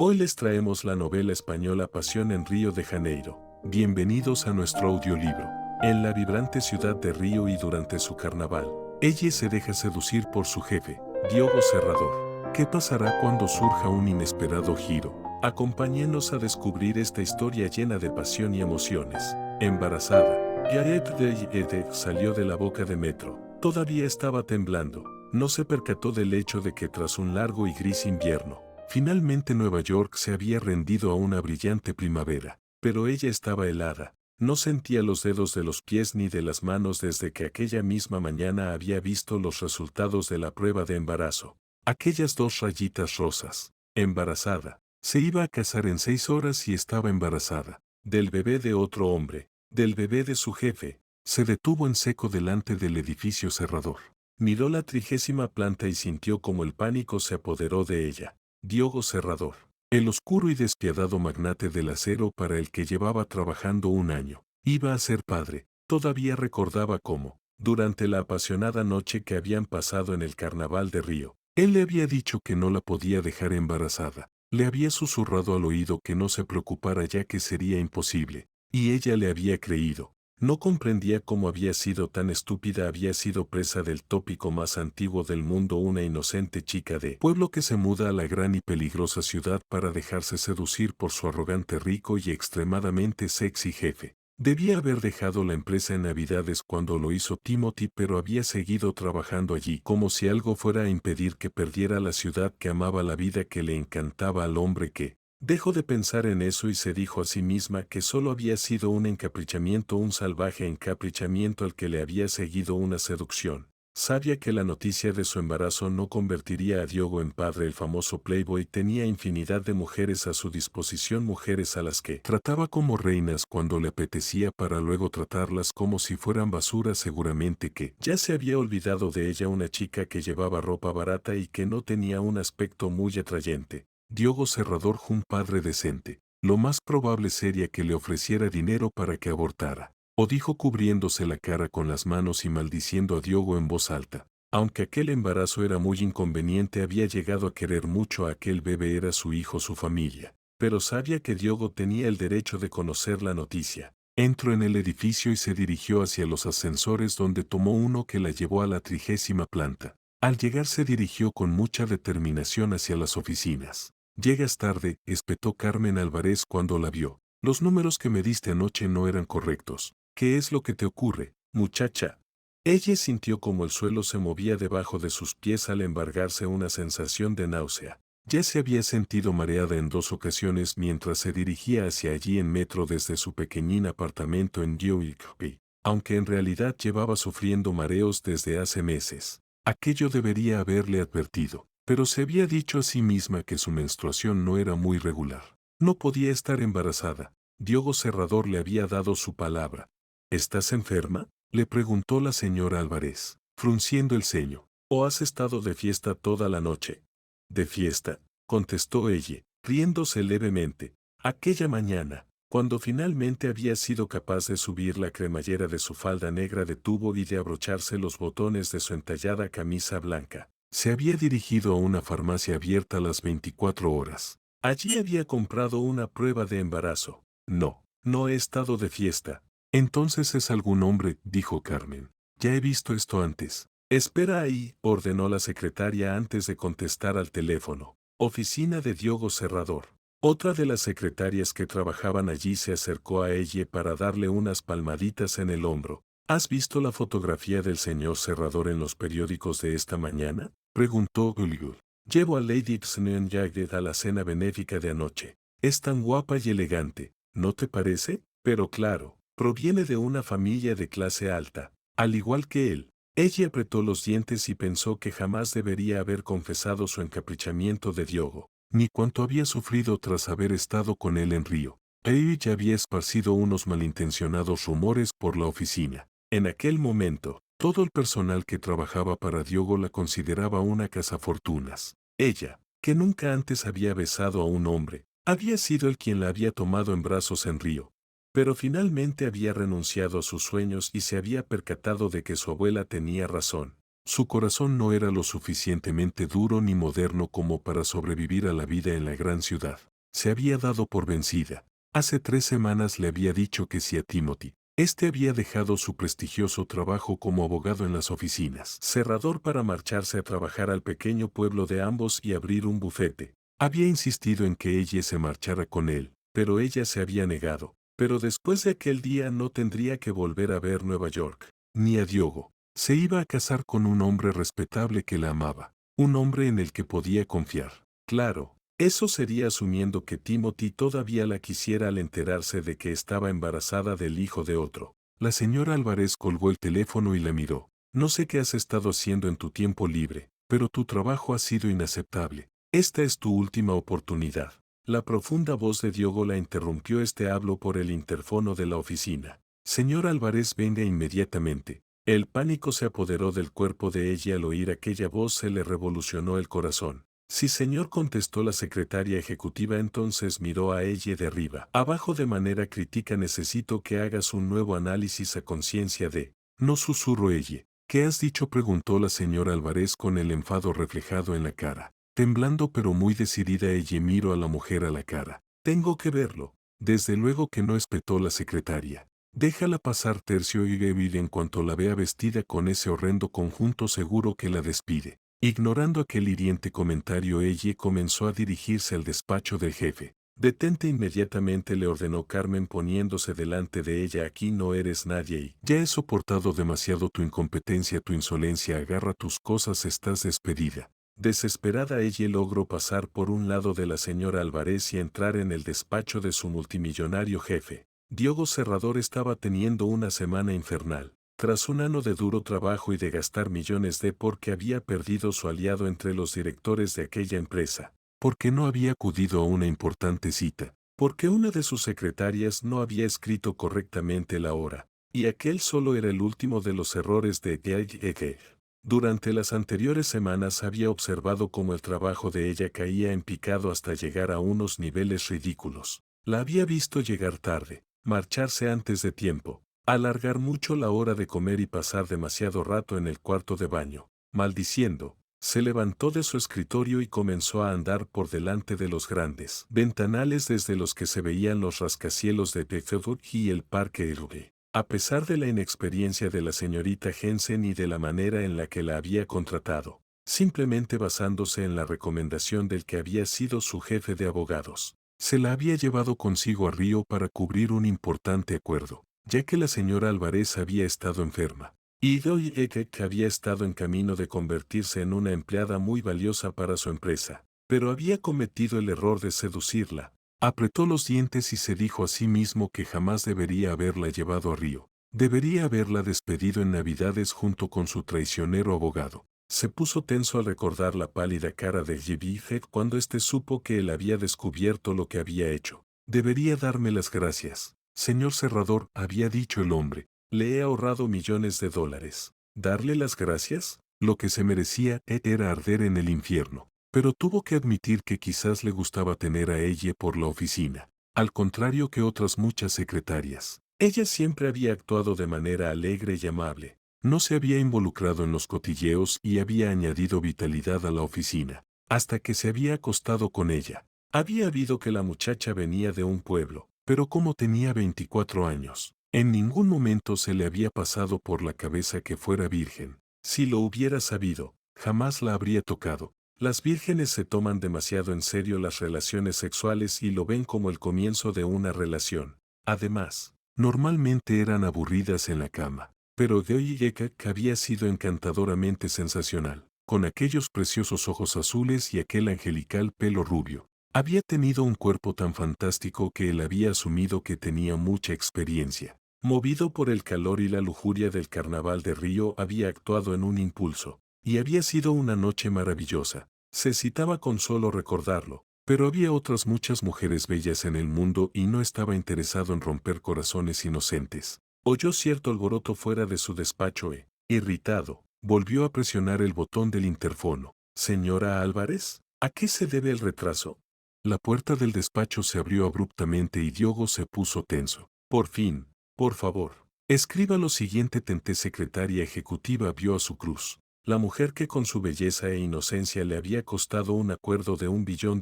Hoy les traemos la novela española Pasión en Río de Janeiro. Bienvenidos a nuestro audiolibro. En la vibrante ciudad de Río y durante su carnaval, ella se deja seducir por su jefe, Diogo Serrador. ¿Qué pasará cuando surja un inesperado giro? Acompáñenos a descubrir esta historia llena de pasión y emociones. Embarazada, Jared de salió de la boca de metro. Todavía estaba temblando. No se percató del hecho de que tras un largo y gris invierno, finalmente Nueva York se había rendido a una brillante primavera, pero ella estaba helada. No sentía los dedos de los pies ni de las manos desde que aquella misma mañana había visto los resultados de la prueba de embarazo. Aquellas 2 rayitas rosas. Embarazada. Se iba a casar en 6 horas y estaba embarazada. Del bebé de otro hombre. Del bebé de su jefe. Se detuvo en seco delante del edificio Serrador. Miró la 30ª planta y sintió como el pánico se apoderó de ella. Diogo Serrador, el oscuro y despiadado magnate del acero para el que llevaba trabajando un año, iba a ser padre. Todavía recordaba cómo, durante la apasionada noche que habían pasado en el carnaval de Río, él le había dicho que no la podía dejar embarazada. Le había susurrado al oído que no se preocupara ya que sería imposible, y ella le había creído. No comprendía cómo había sido tan estúpida, había sido presa del tópico más antiguo del mundo, una inocente chica de pueblo que se muda a la gran y peligrosa ciudad para dejarse seducir por su arrogante rico y extremadamente sexy jefe. Debía haber dejado la empresa en Navidades cuando lo hizo Timothy, pero había seguido trabajando allí como si algo fuera a impedir que perdiera la ciudad que amaba, la vida que le encantaba al hombre que dejó de pensar en eso y se dijo a sí misma que solo había sido un encaprichamiento, un salvaje encaprichamiento al que le había seguido una seducción. Sabía que la noticia de su embarazo no convertiría a Diogo en padre. El famoso Playboy tenía infinidad de mujeres a su disposición, mujeres a las que trataba como reinas cuando le apetecía para luego tratarlas como si fueran basura. Seguramente que ya se había olvidado de ella, una chica que llevaba ropa barata y que no tenía un aspecto muy atrayente. Diogo Serrador, un padre decente, lo más probable sería que le ofreciera dinero para que abortara. O dijo cubriéndose la cara con las manos y maldiciendo a Diogo en voz alta. Aunque aquel embarazo era muy inconveniente, había llegado a querer mucho a aquel bebé, era su hijo, su familia. Pero sabía que Diogo tenía el derecho de conocer la noticia. Entró en el edificio y se dirigió hacia los ascensores, donde tomó uno que la llevó a la 30ª planta. Al llegar se dirigió con mucha determinación hacia las oficinas. Llegas tarde, espetó Carmen Álvarez cuando la vio. Los números que me diste anoche no eran correctos. ¿Qué es lo que te ocurre, muchacha? Ella sintió como el suelo se movía debajo de sus pies al embargarse una sensación de náusea. Ya se había sentido mareada en 2 ocasiones mientras se dirigía hacia allí en metro desde su pequeñín apartamento en Newquay, aunque en realidad llevaba sufriendo mareos desde hace meses. Aquello debería haberle advertido, pero se había dicho a sí misma que su menstruación no era muy regular. No podía estar embarazada. Diogo Serrador le había dado su palabra. ¿Estás enferma?, le preguntó la señora Álvarez, frunciendo el ceño. ¿O has estado de fiesta toda la noche? ¿De fiesta?, contestó ella, riéndose levemente. Aquella mañana, cuando finalmente había sido capaz de subir la cremallera de su falda negra de tubo y de abrocharse los botones de su entallada camisa blanca, se había dirigido a una farmacia abierta a las 24 horas. Allí había comprado una prueba de embarazo. No, no he estado de fiesta. Entonces es algún hombre, dijo Carmen. Ya he visto esto antes. Espera ahí, ordenó la secretaria antes de contestar al teléfono. Oficina de Diogo Serrador. Otra de las secretarias que trabajaban allí se acercó a ella para darle unas palmaditas en el hombro. ¿Has visto la fotografía del señor Serrador en los periódicos de esta mañana?, preguntó Gulgul. Llevo a Lady Xenon a la cena benéfica de anoche. Es tan guapa y elegante, ¿no te parece? Pero claro, proviene de una familia de clase alta, al igual que él. Ella apretó los dientes y pensó que jamás debería haber confesado su encaprichamiento de Diogo, ni cuánto había sufrido tras haber estado con él en Río. Ella había esparcido unos malintencionados rumores por la oficina. En aquel momento, todo el personal que trabajaba para Diogo la consideraba una cazafortunas. Ella, que nunca antes había besado a un hombre, había sido el quien la había tomado en brazos en Río. Pero finalmente había renunciado a sus sueños y se había percatado de que su abuela tenía razón. Su corazón no era lo suficientemente duro ni moderno como para sobrevivir a la vida en la gran ciudad. Se había dado por vencida. Hace 3 semanas le había dicho que sí a Timothy. Este había dejado su prestigioso trabajo como abogado en las oficinas cerrador para marcharse a trabajar al pequeño pueblo de ambos y abrir un bufete. Había insistido en que ella se marchara con él, pero ella se había negado. Pero después de aquel día no tendría que volver a ver Nueva York, ni a Diogo. Se iba a casar con un hombre respetable que la amaba, un hombre en el que podía confiar. Claro, eso sería asumiendo que Timothy todavía la quisiera al enterarse de que estaba embarazada del hijo de otro. La señora Álvarez colgó el teléfono y la miró. No sé qué has estado haciendo en tu tiempo libre, pero tu trabajo ha sido inaceptable. Esta es tu última oportunidad. La profunda voz de Diogo la interrumpió. Habló por el interfono de la oficina. Señor Álvarez, venga inmediatamente. El pánico se apoderó del cuerpo de ella al oír aquella voz. Se le revolucionó el corazón. Sí, señor, contestó la secretaria ejecutiva. Entonces miró a ella de arriba abajo de manera crítica. Necesito que hagas un nuevo análisis a conciencia de... No, susurró ella. ¿Qué has dicho?, preguntó la señora Álvarez con el enfado reflejado en la cara. Temblando pero muy decidida, ella miró a la mujer a la cara. Tengo que verlo. Desde luego que no, espetó la secretaria. Déjala pasar, terció y David. En cuanto la vea vestida con ese horrendo conjunto, seguro que la despide. Ignorando aquel hiriente comentario, ella comenzó a dirigirse al despacho del jefe. Detente inmediatamente, le ordenó Carmen poniéndose delante de ella. Aquí no eres nadie y ya he soportado demasiado tu incompetencia, tu insolencia. Agarra tus cosas, estás despedida. Desesperada, ella logró pasar por un lado de la señora Álvarez y entrar en el despacho de su multimillonario jefe. Diogo Serrador estaba teniendo una semana infernal. Tras un año de duro trabajo y de gastar millones porque había perdido su aliado entre los directores de aquella empresa, porque no había acudido a una importante cita, porque una de sus secretarias no había escrito correctamente la hora, y aquel solo era el último de los errores de Gege. Durante las anteriores semanas había observado cómo el trabajo de ella caía en picado hasta llegar a unos niveles ridículos. La había visto llegar tarde, marcharse antes de tiempo, alargar mucho la hora de comer y pasar demasiado rato en el cuarto de baño. Maldiciendo, se levantó de su escritorio y comenzó a andar por delante de los grandes ventanales desde los que se veían los rascacielos de Teutoburg y el Parque Irving. A pesar de la inexperiencia de la señorita Jensen y de la manera en la que la había contratado, simplemente basándose en la recomendación del que había sido su jefe de abogados, se la había llevado consigo a Río para cubrir un importante acuerdo, ya que la señora Álvarez había estado enferma. Y que había estado en camino de convertirse en una empleada muy valiosa para su empresa, pero había cometido el error de seducirla. Apretó los dientes y se dijo a sí mismo que jamás debería haberla llevado a Río. Debería haberla despedido en Navidades junto con su traicionero abogado. Se puso tenso al recordar la pálida cara de J.B. cuando supo que él había descubierto lo que había hecho. Debería darme las gracias, señor Serrador, había dicho el hombre. Le he ahorrado millones de dólares. ¿Darle las gracias? Lo que se merecía era arder en el infierno. Pero tuvo que admitir que quizás le gustaba tener a ella por la oficina, al contrario que otras muchas secretarias. Ella siempre había actuado de manera alegre y amable. No se había involucrado en los cotilleos y había añadido vitalidad a la oficina, hasta que se había acostado con ella. Había habido que la muchacha venía de un pueblo, pero como tenía 24 años, en ningún momento se le había pasado por la cabeza que fuera virgen. Si lo hubiera sabido, jamás la habría tocado. Las vírgenes se toman demasiado en serio las relaciones sexuales y lo ven como el comienzo de una relación. Además, normalmente eran aburridas en la cama, pero Goyeka había sido encantadoramente sensacional, con aquellos preciosos ojos azules y aquel angelical pelo rubio. Había tenido un cuerpo tan fantástico que él había asumido que tenía mucha experiencia. Movido por el calor y la lujuria del carnaval de Río, había actuado en un impulso. Y había sido una noche maravillosa. Se excitaba con solo recordarlo, pero había otras muchas mujeres bellas en el mundo y no estaba interesado en romper corazones inocentes. Oyó cierto alboroto fuera de su despacho e, irritado, volvió a presionar el botón del interfono. «Señora Álvarez, ¿a qué se debe el retraso?» La puerta del despacho se abrió abruptamente y Diogo se puso tenso. «Por fin, por favor, escriba lo siguiente». Secretaria ejecutiva vio a su cruz. La mujer que con su belleza e inocencia le había costado un acuerdo de $1 billón.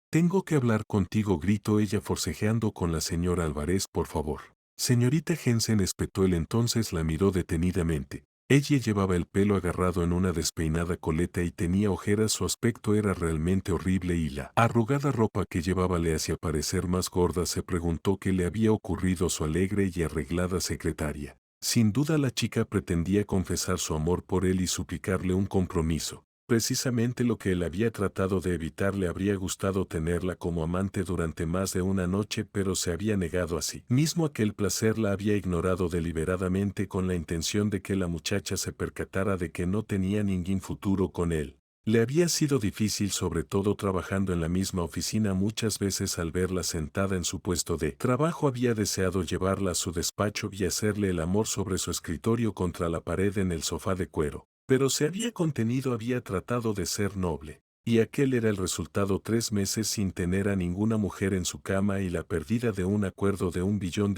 Tengo que hablar contigo, gritó ella forcejeando con la señora Álvarez, por favor. Señorita Jensen, espetó él. Entonces la miró detenidamente. Ella llevaba el pelo agarrado en una despeinada coleta y tenía ojeras. Su aspecto era realmente horrible y la arrugada ropa que llevaba le hacía parecer más gorda. Se preguntó qué le había ocurrido a su alegre y arreglada secretaria. Sin duda la chica pretendía confesar su amor por él y suplicarle un compromiso. Precisamente lo que él había tratado de evitar. Le habría gustado tenerla como amante durante más de una noche, pero se había negado a sí mismo aquel placer. La había ignorado deliberadamente con la intención de que la muchacha se percatara de que no tenía ningún futuro con él. Le había sido difícil, sobre todo trabajando en la misma oficina. Muchas veces al verla sentada en su puesto de trabajo había deseado llevarla a su despacho y hacerle el amor sobre su escritorio contra la pared en el sofá de cuero. Pero se había contenido, había tratado de ser noble. Y aquel era el resultado: 3 meses sin tener a ninguna mujer en su cama y la pérdida de un acuerdo de $1 billón.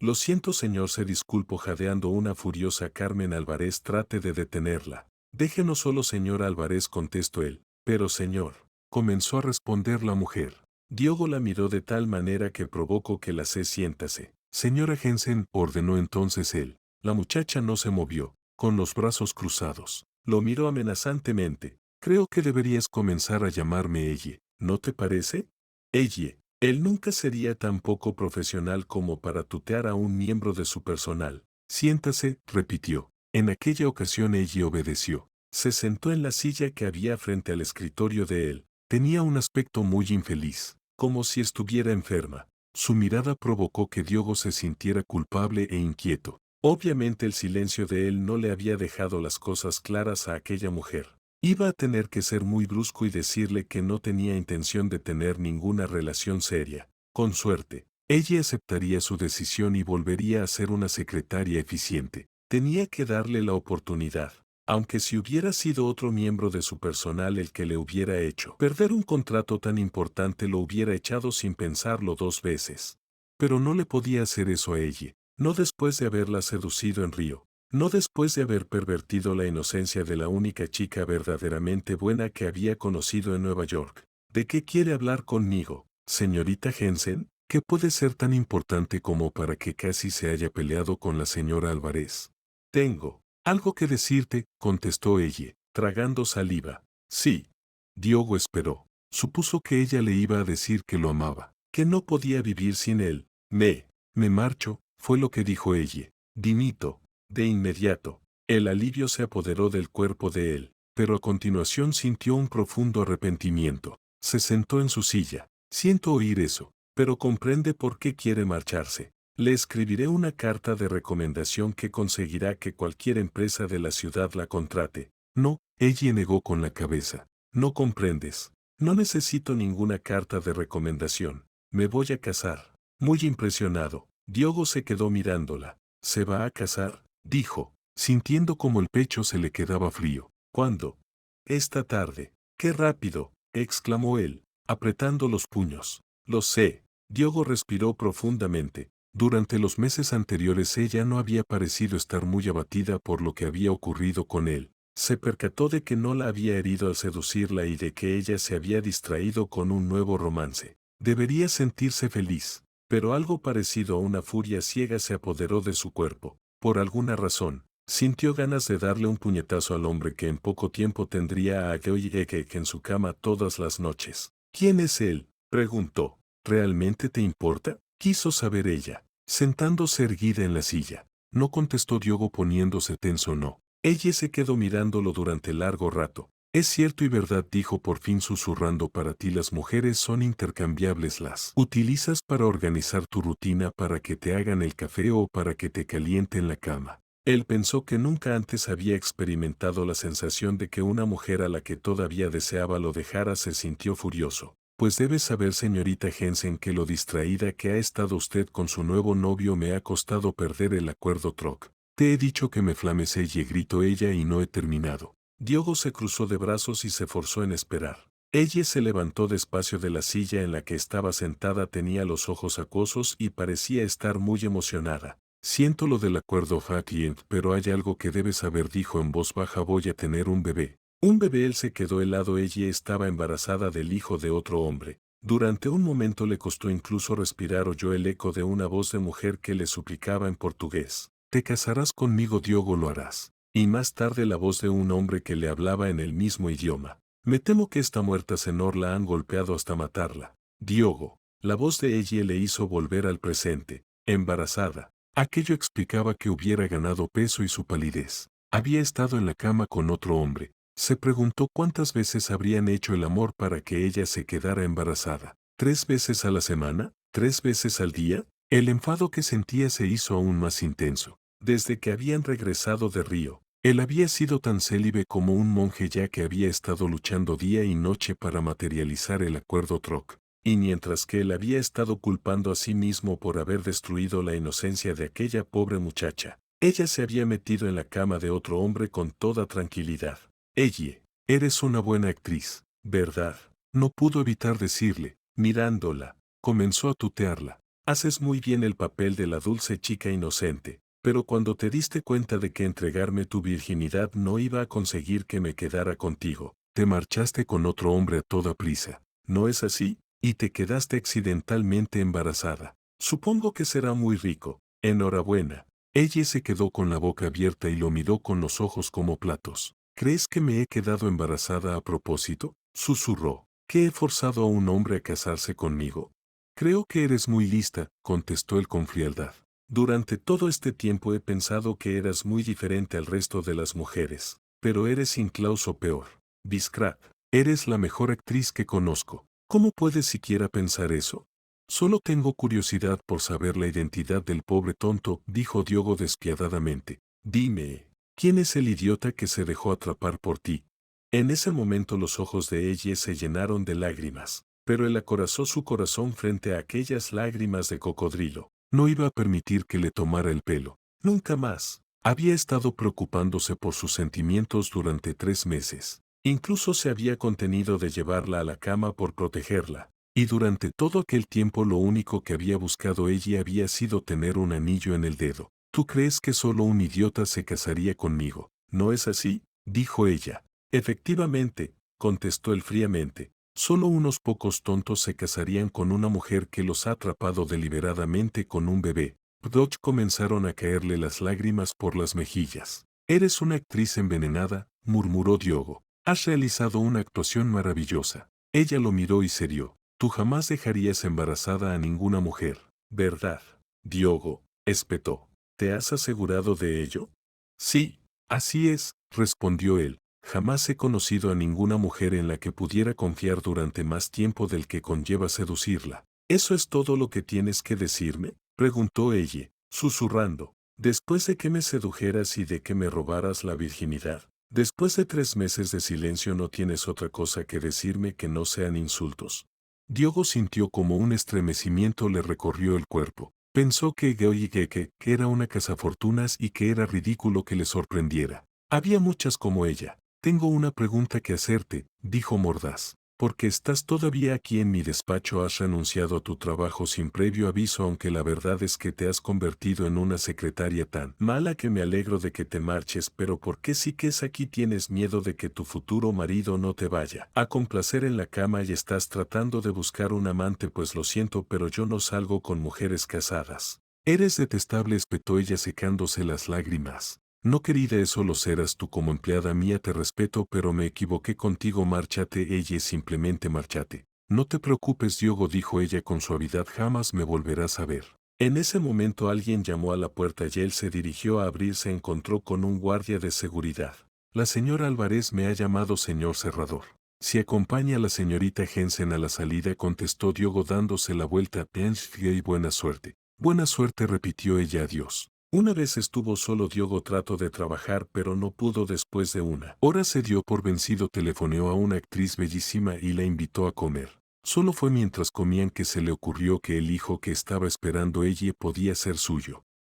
Lo siento, señor, se disculpó jadeando una furiosa Carmen Álvarez. Trate de detenerla. Déjenos solo, señor Álvarez, contestó él. Pero señor, comenzó a responder la mujer. Diogo la miró de tal manera que provocó que la siéntase. Señora Jensen, ordenó entonces él. La muchacha no se movió, con los brazos cruzados. Lo miró amenazantemente. Creo que deberías comenzar a llamarme ella, ¿no te parece? Ella. Él nunca sería tan poco profesional como para tutear a un miembro de su personal. Siéntase, repitió. En aquella ocasión ella obedeció. Se sentó en la silla que había frente al escritorio de él. Tenía un aspecto muy infeliz, como si estuviera enferma. Su mirada provocó que Diogo se sintiera culpable e inquieto. Obviamente el silencio de él no le había dejado las cosas claras a aquella mujer. Iba a tener que ser muy brusco y decirle que no tenía intención de tener ninguna relación seria. Con suerte, ella aceptaría su decisión y volvería a ser una secretaria eficiente. Tenía que darle la oportunidad, aunque si hubiera sido otro miembro de su personal el que le hubiera hecho perder un contrato tan importante, lo hubiera echado sin pensarlo 2 veces. Pero no le podía hacer eso a ella, no después de haberla seducido en Río. No después de haber pervertido la inocencia de la única chica verdaderamente buena que había conocido en Nueva York. ¿De qué quiere hablar conmigo, señorita Jensen? ¿Qué puede ser tan importante como para que casi se haya peleado con la señora Álvarez? Tengo algo que decirte, contestó ella, tragando saliva. Sí. Diogo esperó. Supuso que ella le iba a decir que lo amaba, que no podía vivir sin él. Me marcho, fue lo que dijo ella. Dimito. De inmediato, el alivio se apoderó del cuerpo de él, pero a continuación sintió un profundo arrepentimiento. Se sentó en su silla. Siento oír eso, pero comprende por qué quiere marcharse. Le escribiré una carta de recomendación que conseguirá que cualquier empresa de la ciudad la contrate. No, ella negó con la cabeza. No comprendes. No necesito ninguna carta de recomendación. Me voy a casar. Muy impresionado, Diogo se quedó mirándola. ¿Se va a casar?, dijo, sintiendo como el pecho se le quedaba frío. ¿Cuándo? Esta tarde. ¡Qué rápido!, exclamó él, apretando los puños. Lo sé. Diogo respiró profundamente. Durante los meses anteriores ella no había parecido estar muy abatida por lo que había ocurrido con él. Se percató de que no la había herido al seducirla y de que ella se había distraído con un nuevo romance. Debería sentirse feliz, pero algo parecido a una furia ciega se apoderó de su cuerpo. Por alguna razón, sintió ganas de darle un puñetazo al hombre que en poco tiempo tendría a George en su cama todas las noches. ¿Quién es él?, preguntó. ¿Realmente te importa?, quiso saber ella, sentándose erguida en la silla. No contestó Diogo poniéndose tenso. No. Ella se quedó mirándolo durante largo rato. Es cierto y verdad, dijo por fin susurrando. Para ti las mujeres son intercambiables, las utilizas para organizar tu rutina, para que te hagan el café o para que te calienten la cama. Él pensó que nunca antes había experimentado la sensación de que una mujer a la que todavía deseaba lo dejara. Se sintió furioso. Pues debes saber, señorita Jensen, que lo distraída que ha estado usted con su nuevo novio me ha costado perder el acuerdo Troc. Te he dicho que me flames, ella, gritó ella, y no he terminado. Diogo se cruzó de brazos y se forzó en esperar. Ella se levantó despacio de la silla en la que estaba sentada. Tenía los ojos acuosos y parecía estar muy emocionada. Siento lo del acuerdo, Jackie, pero hay algo que debes saber, dijo en voz baja. Voy a tener un bebé. Un bebé. Él se quedó helado. Ella estaba embarazada del hijo de otro hombre. Durante un momento le costó incluso respirar. Oyó el eco de una voz de mujer que le suplicaba en portugués. Te casarás conmigo, Diogo, lo harás. Y más tarde la voz de un hombre que le hablaba en el mismo idioma. Me temo que esta muerta señor la han golpeado hasta matarla. Diogo. La voz de ella le hizo volver al presente, embarazada. Aquello explicaba que hubiera ganado peso y su palidez. Había estado en la cama con otro hombre. Se preguntó cuántas veces habrían hecho el amor para que ella se quedara embarazada. ¿3 veces a la semana? ¿3 veces al día? El enfado que sentía se hizo aún más intenso. Desde que habían regresado de Río, él había sido tan célibe como un monje, ya que había estado luchando día y noche para materializar el acuerdo Troc. Y mientras que él había estado culpando a sí mismo por haber destruido la inocencia de aquella pobre muchacha, ella se había metido en la cama de otro hombre con toda tranquilidad. Ella, eres una buena actriz, ¿verdad? No pudo evitar decirle, mirándola. Comenzó a tutearla. Haces muy bien el papel de la dulce chica inocente, pero cuando te diste cuenta de que entregarme tu virginidad no iba a conseguir que me quedara contigo, te marchaste con otro hombre a toda prisa. ¿No es así? Y te quedaste accidentalmente embarazada. Supongo que será muy rico. Enhorabuena. Ella se quedó con la boca abierta y lo miró con los ojos como platos. ¿Crees que me he quedado embarazada a propósito? Susurró. ¿Que he forzado a un hombre a casarse conmigo? Creo que eres muy lista, contestó él con frialdad. Durante todo este tiempo he pensado que eras muy diferente al resto de las mujeres, pero eres incluso peor. Discret, eres la mejor actriz que conozco. ¿Cómo puedes siquiera pensar eso? Solo tengo curiosidad por saber la identidad del pobre tonto, dijo Diogo despiadadamente. Dime, ¿quién es el idiota que se dejó atrapar por ti? En ese momento los ojos de ella se llenaron de lágrimas, pero él acorazó su corazón frente a aquellas lágrimas de cocodrilo. No iba a permitir que le tomara el pelo. Nunca más. Había estado preocupándose por sus sentimientos durante 3 meses. Incluso se había contenido de llevarla a la cama por protegerla. Y durante todo aquel tiempo lo único que había buscado ella había sido tener un anillo en el dedo. ¿Tú crees que solo un idiota se casaría conmigo? ¿No es así? Dijo ella. Efectivamente, contestó él fríamente. Solo unos pocos tontos se casarían con una mujer que los ha atrapado deliberadamente con un bebé. Dodge comenzaron a caerle las lágrimas por las mejillas. Eres una actriz envenenada, murmuró Diogo. Has realizado una actuación maravillosa. Ella lo miró y se rió. Tú jamás dejarías embarazada a ninguna mujer, ¿verdad? Diogo, espetó. ¿Te has asegurado de ello? Sí, así es, respondió él. Jamás he conocido a ninguna mujer en la que pudiera confiar durante más tiempo del que conlleva seducirla. ¿Eso es todo lo que tienes que decirme? Preguntó ella, susurrando. Después de que me sedujeras y de que me robaras la virginidad, después de 3 meses de silencio no tienes otra cosa que decirme que no sean insultos. Diogo sintió como un estremecimiento le recorrió el cuerpo. Pensó que que era una cazafortunas y que era ridículo que le sorprendiera. Había muchas como ella. Tengo una pregunta que hacerte, dijo mordaz. ¿Por qué estás todavía aquí en mi despacho? Has renunciado a tu trabajo sin previo aviso, aunque la verdad es que te has convertido en una secretaria tan mala que me alegro de que te marches, pero ¿por qué sí que es aquí? Tienes miedo de que tu futuro marido no te vaya a complacer en la cama y estás tratando de buscar un amante. Pues lo siento, pero yo no salgo con mujeres casadas. Eres detestable, espetó ella secándose las lágrimas. No, querida, eso lo serás tú como empleada mía. Te respeto, pero me equivoqué contigo. Márchate. Ella, simplemente márchate. No te preocupes, Diogo, dijo ella con suavidad, jamás me volverás a ver. En ese momento alguien llamó a la puerta y él se dirigió a abrir. Se encontró con un guardia de seguridad. La señora Álvarez me ha llamado, señor cerrador. Si acompaña a la señorita Jensen a la salida, contestó Diogo dándose la vuelta. Y buena suerte. Buena suerte, repitió ella. Adiós. Una vez estuvo solo Diogo, trató de trabajar pero no pudo. Después de una hora se dio por vencido, telefoneó a una actriz bellísima y la invitó a comer. Solo fue mientras comían que se le ocurrió que el hijo que estaba esperando ella podía ser suyo.